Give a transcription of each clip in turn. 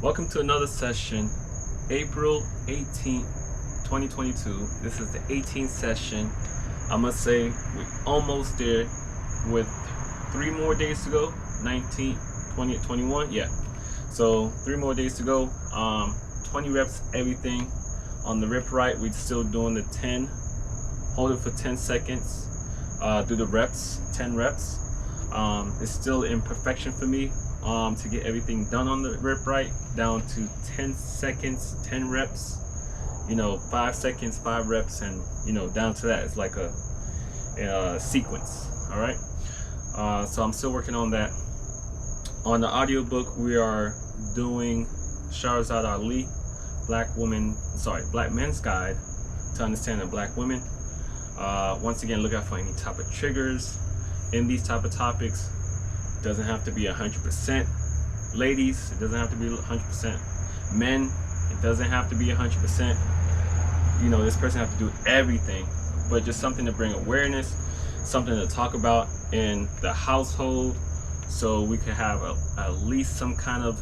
Welcome to another session, April 18th, 2022. This is the 18th session. I must say we're almost there with 3 more days to go, 19th, 20th, 21. Yeah. So 3 more days to go. 20 reps, everything. On the rip right, we're still doing the 10. Hold it for 10 seconds. Do the reps, 10 reps. It's still imperfection for me to get everything done on the rip right, down to 10 seconds, 10 reps, 5 seconds, 5 reps, and down to that. It's like a sequence. All right. So I'm still working on that. On the audiobook, we are doing Shahrazad Ali, Black Man's Guide to Understanding Black Women. Once again, look out for any type of triggers in these type of topics. It doesn't have to be 100%. Ladies, it doesn't have to be 100%. Men, it doesn't have to be 100%. This person have to do everything, but just something to bring awareness, something to talk about in the household, so we can have at least some kind of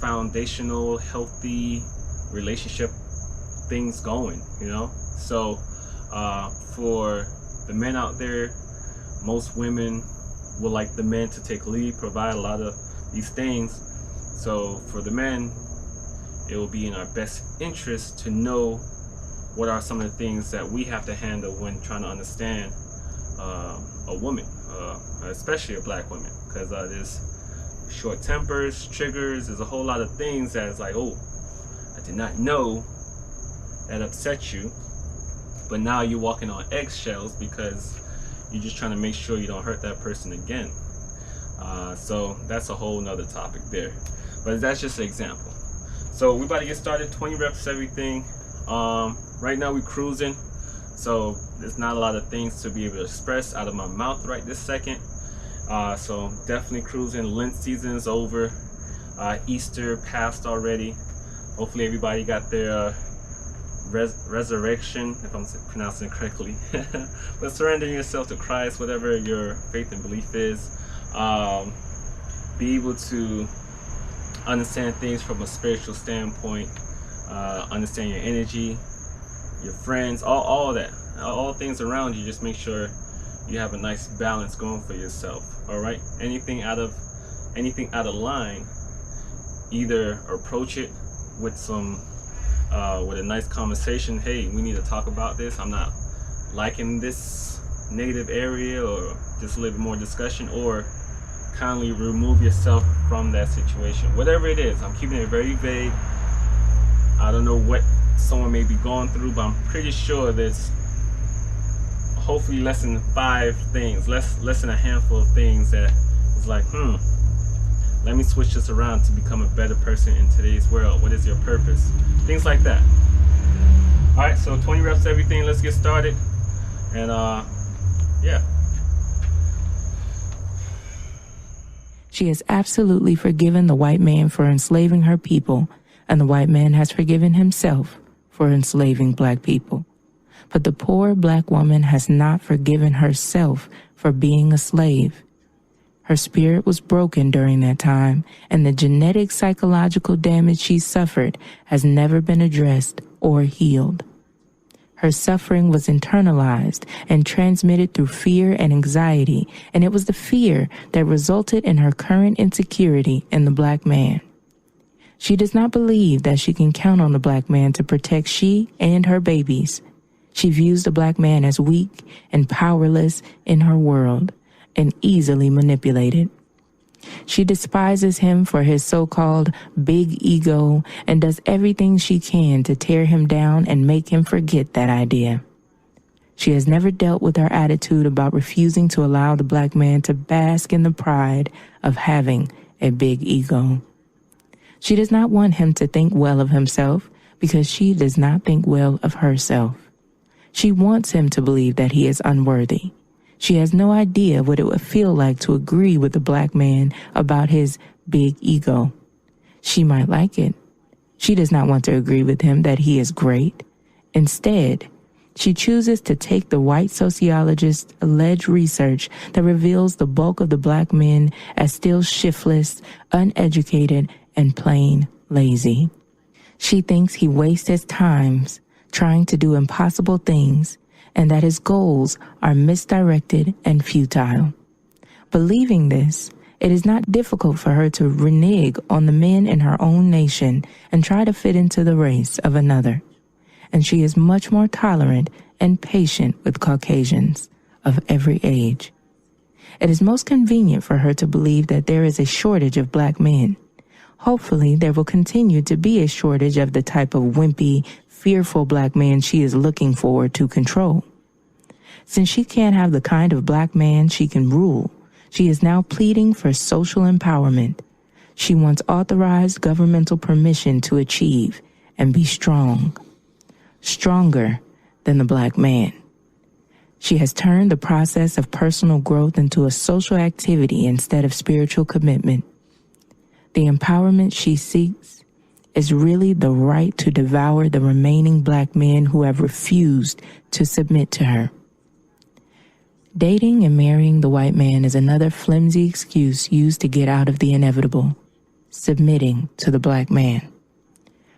foundational, healthy relationship things going. So for the men out there, most women would like the men to take lead, provide a lot of these things. So for the men, it will be in our best interest to know what are some of the things that we have to handle when trying to understand a woman, especially a black woman, because there's short tempers, triggers, there's a whole lot of things that's like, oh, I did not know that upset you, but now you're walking on eggshells because you're just trying to make sure you don't hurt that person again. So that's a whole nother topic there, but that's just an example. So we're about to get started. 20 reps, everything. Right now we're cruising, so there's not a lot of things to be able to express out of my mouth right this second. So definitely cruising. Lent season's over. Easter passed already. Hopefully everybody got their resurrection, if I'm pronouncing it correctly. But surrendering yourself to Christ, whatever your faith and belief is. Be able to understand things from a spiritual standpoint, understand your energy, your friends, all that, all things around you. Just make sure you have a nice balance going for yourself. All right. Anything out of line, either approach it with some with a nice conversation. Hey, we need to talk about this. I'm not liking this negative area, or just a little bit more discussion, or kindly remove yourself from that situation. Whatever it is, I'm keeping it very vague. I don't know what someone may be going through, but I'm pretty sure there's hopefully less than 5 things, less than a handful of things that is like, let me switch this around to become a better person in today's world. What is your purpose? Things like that. All right, so 20 reps, everything. Let's get started. And yeah. She has absolutely forgiven the white man for enslaving her people, and the white man has forgiven himself for enslaving black people. But the poor black woman has not forgiven herself for being a slave. Her spirit was broken during that time, and the genetic psychological damage she suffered has never been addressed or healed. Her suffering was internalized and transmitted through fear and anxiety, and it was the fear that resulted in her current insecurity in the black man. She does not believe that she can count on the black man to protect she and her babies. She views the black man as weak and powerless in her world, and easily manipulated. She despises him for his so-called big ego and does everything she can to tear him down and make him forget that idea. She has never dealt with her attitude about refusing to allow the black man to bask in the pride of having a big ego. She does not want him to think well of himself because she does not think well of herself. She wants him to believe that he is unworthy. She has no idea what it would feel like to agree with the black man about his big ego. She might like it. She does not want to agree with him that he is great. Instead, she chooses to take the white sociologist's alleged research that reveals the bulk of the black men as still shiftless, uneducated, and plain lazy. She thinks he wastes his time trying to do impossible things and that his goals are misdirected and futile. Believing this, it is not difficult for her to renege on the men in her own nation and try to fit into the race of another. And she is much more tolerant and patient with Caucasians of every age. It is most convenient for her to believe that there is a shortage of black men. Hopefully, there will continue to be a shortage of the type of wimpy, fearful black man she is looking for to control. Since she can't have the kind of black man she can rule, she is now pleading for social empowerment. She wants authorized governmental permission to achieve and be strong, stronger than the black man. She has turned the process of personal growth into a social activity instead of spiritual commitment. The empowerment she seeks is really the right to devour the remaining black men who have refused to submit to her. Dating and marrying the white man is another flimsy excuse used to get out of the inevitable, submitting to the black man.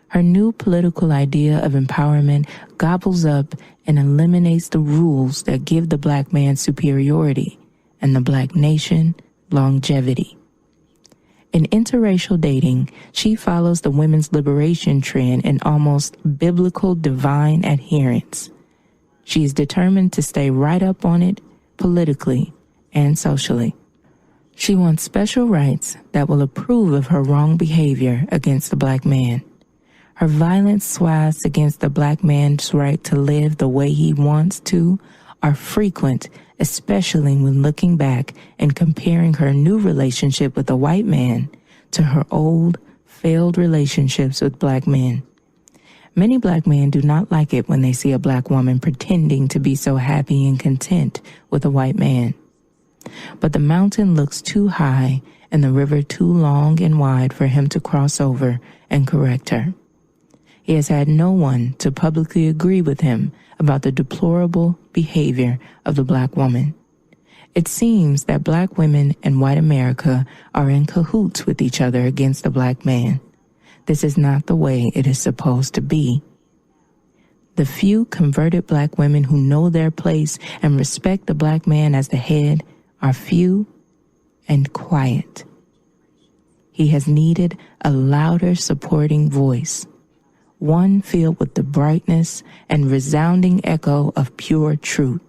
Her new political idea of empowerment gobbles up and eliminates the rules that give the black man superiority and the black nation longevity. In interracial dating, she follows the women's liberation trend in almost biblical divine adherence. She is determined to stay right up on it politically and socially. She wants special rights that will approve of her wrong behavior against the black man. Her violent swats against the black man's right to live the way he wants to are frequent, especially when looking back and comparing her new relationship with a white man to her old, failed relationships with black men. Many black men do not like it when they see a black woman pretending to be so happy and content with a white man. But the mountain looks too high and the river too long and wide for him to cross over and correct her. He has had no one to publicly agree with him about the deplorable behavior of the black woman. It seems that black women and white America are in cahoots with each other against the black man. This is not the way it is supposed to be. The few converted black women who know their place and respect the black man as the head are few and quiet. He has needed a louder supporting voice, one filled with the brightness and resounding echo of pure truth.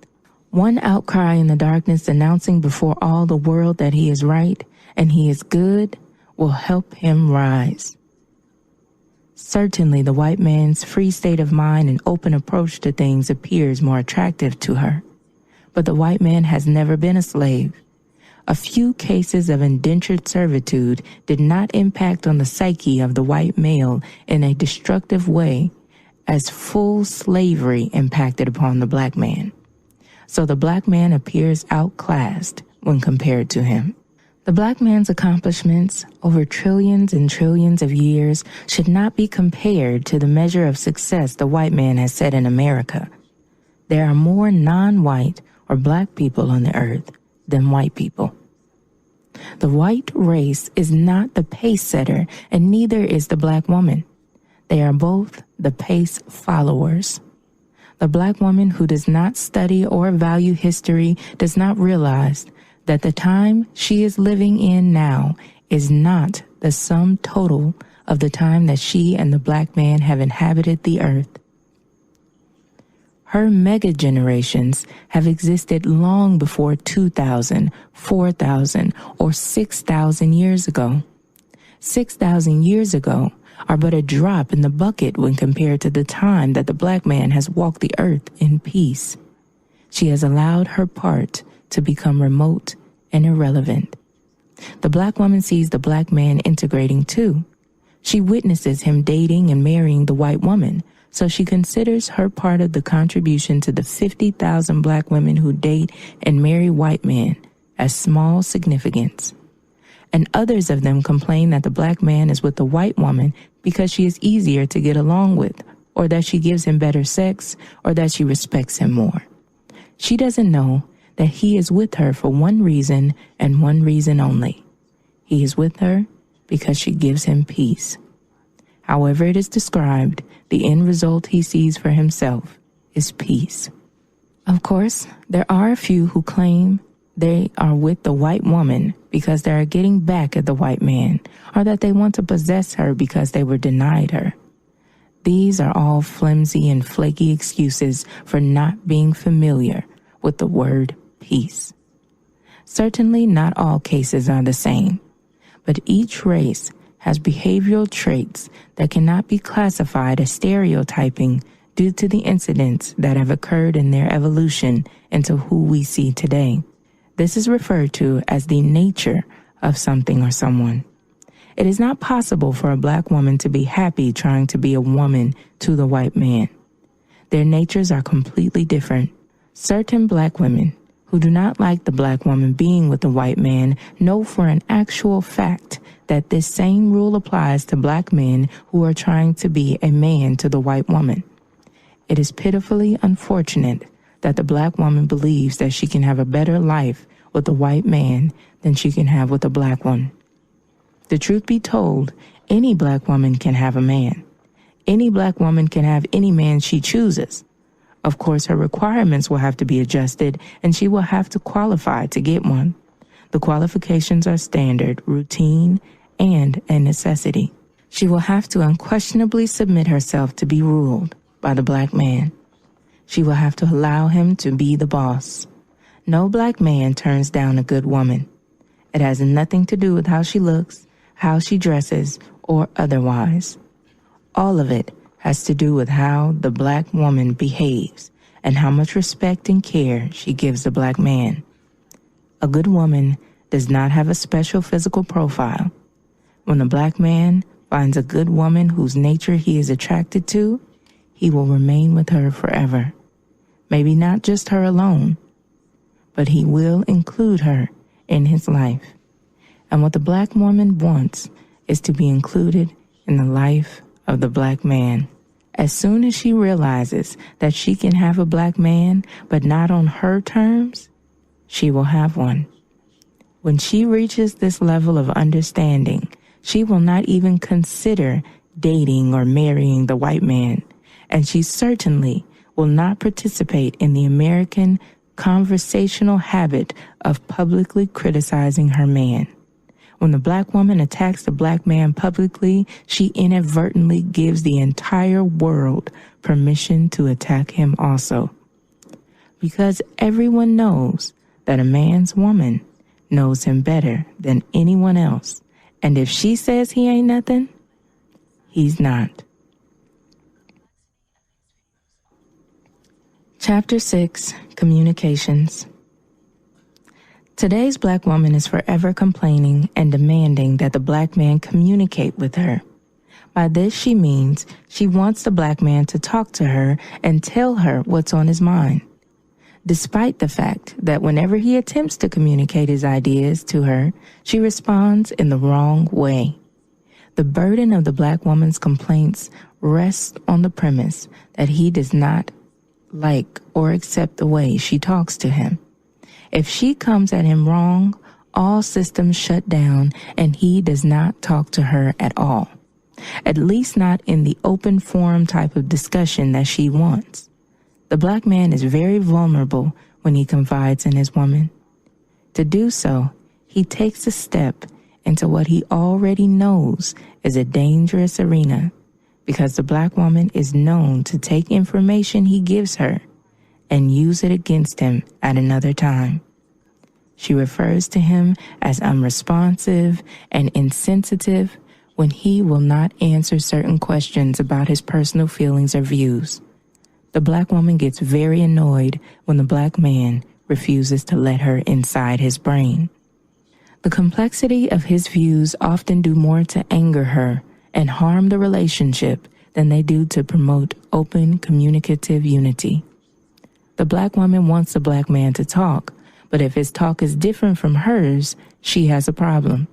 One outcry in the darkness announcing before all the world that he is right and he is good will help him rise. Certainly, the white man's free state of mind and open approach to things appears more attractive to her. But the white man has never been a slave. A few cases of indentured servitude did not impact on the psyche of the white male in a destructive way as full slavery impacted upon the black man. So the black man appears outclassed when compared to him. The black man's accomplishments over trillions and trillions of years should not be compared to the measure of success the white man has set in America. There are more non-white or black people on the earth than white people. The white race is not the pace setter, and neither is the black woman. They are both the pace followers. The black woman who does not study or value history does not realize that the time she is living in now is not the sum total of the time that she and the black man have inhabited the earth. Her mega generations have existed long before 2,000, 4,000, or 6,000 years ago. 6,000 years ago are but a drop in the bucket when compared to the time that the black man has walked the earth in peace. She has allowed her part to become remote and irrelevant. The black woman sees the black man integrating too. She witnesses him dating and marrying the white woman, so she considers her part of the contribution to the 50,000 black women who date and marry white men as small significance. And others of them complain that the black man is with the white woman because she is easier to get along with, or that she gives him better sex, or that she respects him more. She doesn't know that he is with her for one reason and one reason only. He is with her because she gives him peace. However it is described, the end result he sees for himself is peace. Of course, there are a few who claim they are with the white woman because they are getting back at the white man, or that they want to possess her because they were denied her. These are all flimsy and flaky excuses for not being familiar with the word peace. Certainly not all cases are the same, but each race has behavioral traits that cannot be classified as stereotyping due to the incidents that have occurred in their evolution into who we see today. This is referred to as the nature of something or someone. It is not possible for a black woman to be happy trying to be a woman to the white man. Their natures are completely different. Certain black women who do not like the black woman being with the white man know for an actual fact that this same rule applies to black men who are trying to be a man to the white woman. It is pitifully unfortunate that the black woman believes that she can have a better life with a white man than she can have with a black one. The truth be told, any black woman can have a man. Any black woman can have any man she chooses. Of course, her requirements will have to be adjusted, and she will have to qualify to get one. The qualifications are standard, routine, and a necessity. She will have to unquestionably submit herself to be ruled by the black man. She will have to allow him to be the boss. No black man turns down a good woman. It has nothing to do with how she looks, how she dresses, or otherwise. All of it has to do with how the black woman behaves and how much respect and care she gives the black man. A good woman does not have a special physical profile. When the black man finds a good woman whose nature he is attracted to, he will remain with her forever. Maybe not just her alone, but he will include her in his life. And what the black woman wants is to be included in the life of the black man. As soon as she realizes that she can have a black man, but not on her terms, she will have one. When she reaches this level of understanding, she will not even consider dating or marrying the white man, and she certainly will not participate in the American conversational habit of publicly criticizing her man. When the black woman attacks the black man publicly, she inadvertently gives the entire world permission to attack him also. Because everyone knows that a man's woman knows him better than anyone else. And if she says he ain't nothing, he's not. Chapter 6, Communications. Today's black woman is forever complaining and demanding that the black man communicate with her. By this she means she wants the black man to talk to her and tell her what's on his mind. Despite the fact that whenever he attempts to communicate his ideas to her, she responds in the wrong way. The burden of the black woman's complaints rests on the premise that he does not like or accept the way she talks to him. If she comes at him wrong, all systems shut down and he does not talk to her at all. At least not in the open forum type of discussion that she wants. The black man is very vulnerable when he confides in his woman. To do so, he takes a step into what he already knows is a dangerous arena, because the black woman is known to take information he gives her and use it against him at another time. She refers to him as unresponsive and insensitive when he will not answer certain questions about his personal feelings or views. The black woman gets very annoyed when the black man refuses to let her inside his brain. The complexity of his views often do more to anger her and harm the relationship than they do to promote open, communicative unity. The black woman wants the black man to talk, but if his talk is different from hers, she has a problem.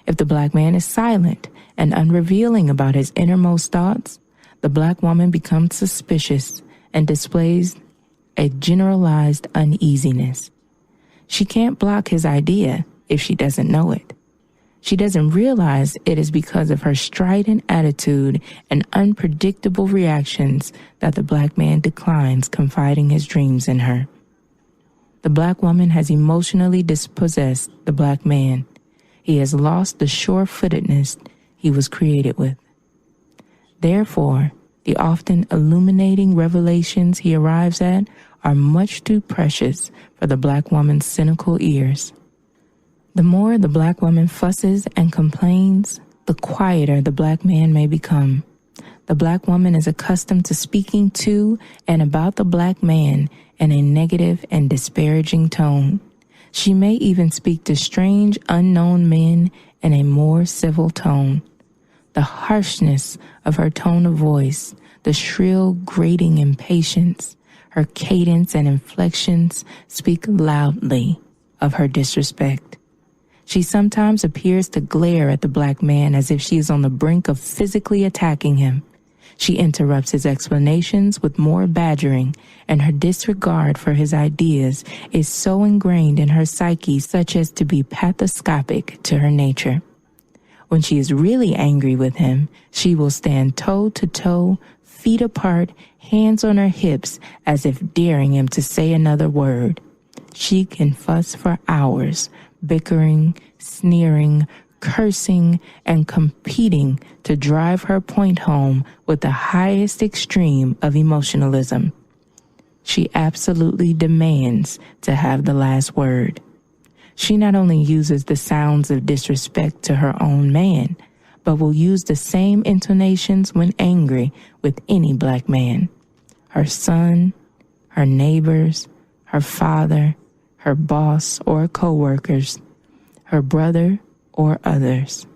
If the black man is silent and unrevealing about his innermost thoughts, the black woman becomes suspicious and displays a generalized uneasiness. She can't block his idea if she doesn't know it. She doesn't realize it is because of her strident attitude and unpredictable reactions that the black man declines confiding his dreams in her. The black woman has emotionally dispossessed the black man. He has lost the sure-footedness he was created with. Therefore, the often illuminating revelations he arrives at are much too precious for the black woman's cynical ears. The more the black woman fusses and complains, the quieter the black man may become. The black woman is accustomed to speaking to and about the black man in a negative and disparaging tone. She may even speak to strange, unknown men in a more civil tone. The harshness of her tone of voice, the shrill, grating impatience, her cadence and inflections speak loudly of her disrespect. She sometimes appears to glare at the black man as if she is on the brink of physically attacking him. She interrupts his explanations with more badgering, and her disregard for his ideas is so ingrained in her psyche such as to be pathoscopic to her nature. When she is really angry with him, she will stand toe to toe, feet apart, hands on her hips, as if daring him to say another word. She can fuss for hours, bickering, sneering, cursing, and competing to drive her point home with the highest extreme of emotionalism. She absolutely demands to have the last word. She not only uses the sounds of disrespect to her own man, but will use the same intonations when angry with any black man. Her son, her neighbors, her father, her boss or co-workers, her brother or others.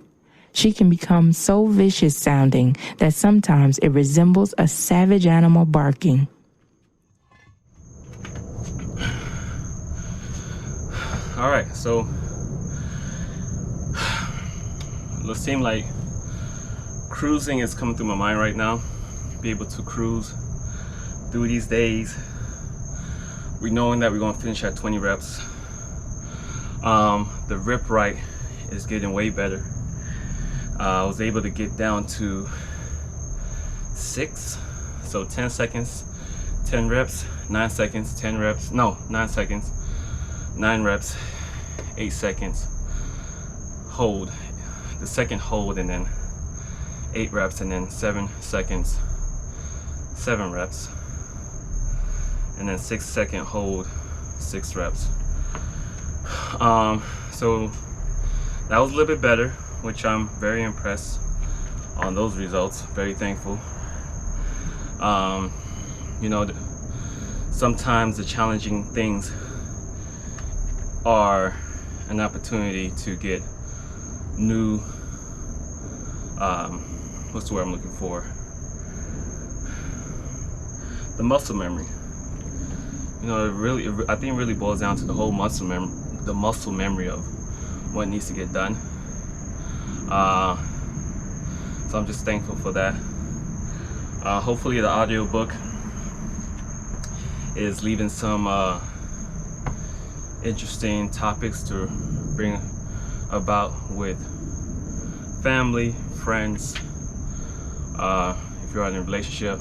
She can become so vicious sounding that sometimes it resembles a savage animal barking. All right, so it seems like cruising is coming through my mind right now. Be able to cruise through these days. We knowing that we're gonna finish at 20 reps. The rip right is getting way better. I was able to get down to 6, so 10 seconds, 10 reps, 9 seconds, 10 reps, no, 9 seconds, 9 reps, 8 seconds, hold, the second hold, and then 8 reps, and then 7 seconds, 7 reps, and then 6 second hold, 6 reps. So that was a little bit better, which I'm very impressed on those results, very thankful. You know, sometimes the challenging things are an opportunity to get new, what's the word I'm looking for? The muscle memory. You know, I think it really boils down to the whole muscle memory of what needs to get done. So I'm just thankful for that. Hopefully the audiobook is leaving some interesting topics to bring about with family, friends, if you're in a relationship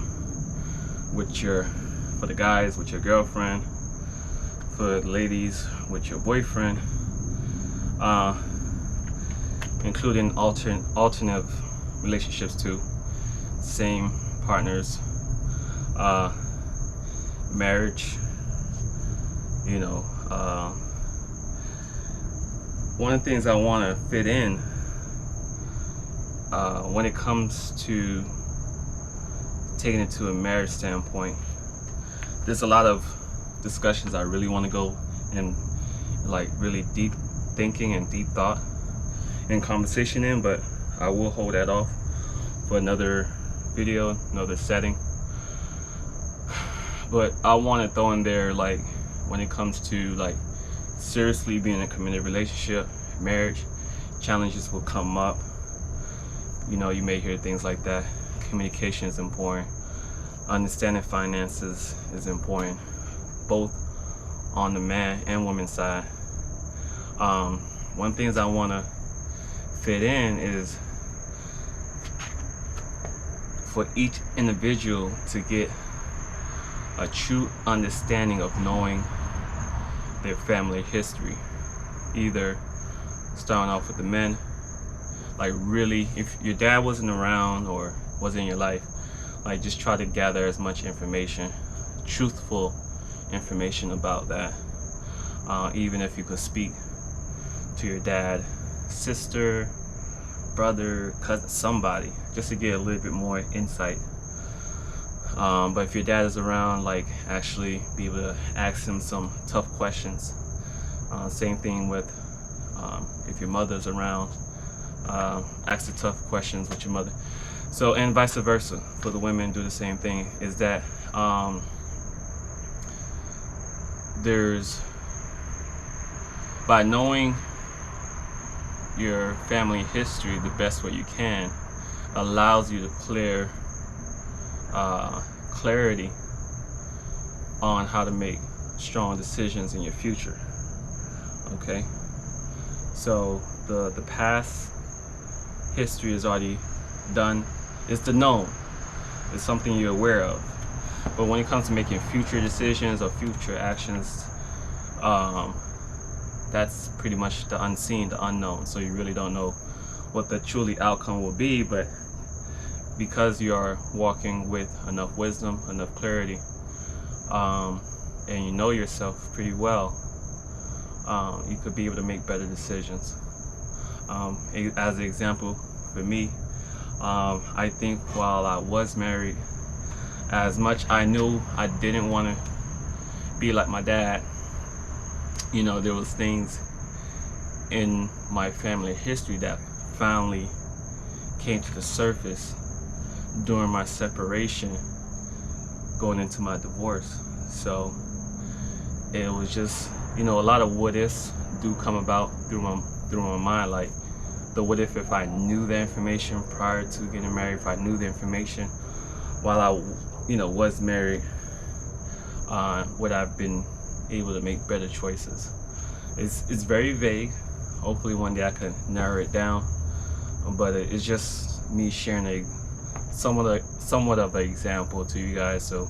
with for the guys, with your girlfriend, for the ladies, with your boyfriend, including alternative relationships too, same partners, marriage, you know. One of the things I want to fit in when it comes to taking it to a marriage standpoint, there's a lot of discussions I really want to go and like really deep thinking and deep thought and conversation in, but I will hold that off for another video, another setting. But I want to throw in there, like, when it comes to like seriously being in a committed relationship, marriage, challenges will come up. You know, you may hear things like that. Communication is important. Understanding finances is important, both on the man and woman side. One thing I want to fit in is for each individual to get a true understanding of knowing their family history. Either starting off with the men, like really, if your dad wasn't around or wasn't in your life, like just try to gather as much information, truthful information about that. Even if you could speak to your dad, sister, brother, cousin, somebody, just to get a little bit more insight. But if your dad is around, like actually be able to ask him some tough questions. Same thing with if your mother's around, ask the tough questions with your mother. So, and vice versa for the women, do the same thing. Is that there's, by knowing your family history the best way you can, allows you to clear clarity on how to make strong decisions in your future. Okay, so the past history is already done. It's the known. It's something you're aware of. But when it comes to making future decisions or future actions, that's pretty much the unseen, the unknown. So you really don't know what the truly outcome will be. But because you are walking with enough wisdom, enough clarity, and you know yourself pretty well, you could be able to make better decisions. As an example, for me, I think while I was married, as much I knew I didn't want to be like my dad, you know, there was things in my family history that finally came to the surface during my separation, going into my divorce. So it was just, you know, a lot of what ifs do come about through my mind. Like the what if I knew the information prior to getting married, if I knew the information while I, you know, was married, would I've been able to make better choices? It's very vague. Hopefully one day I can narrow it down, but it's just me sharing somewhat of an example to you guys. So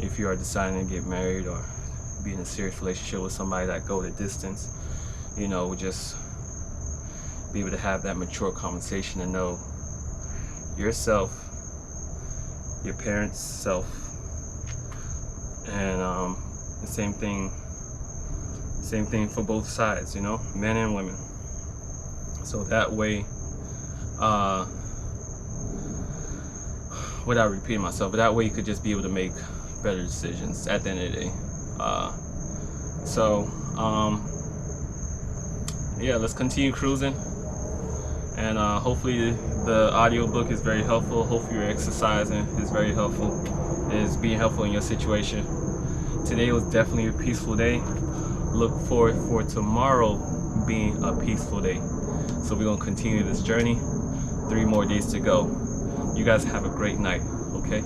if you are deciding to get married or be in a serious relationship with somebody that go the distance, you know, just be able to have that mature conversation and know yourself, your parents' self, and the same thing for both sides, you know, men and women. So that way, without repeating myself, but that way you could just be able to make better decisions at the end of the day. Yeah, let's continue cruising, and hopefully the audiobook is very helpful. Hopefully your exercising is very helpful, is being helpful in your situation. Today was definitely a peaceful day. Look forward for tomorrow being a peaceful day. So we're gonna continue this journey. 3 more days to go. You guys have a great night, okay?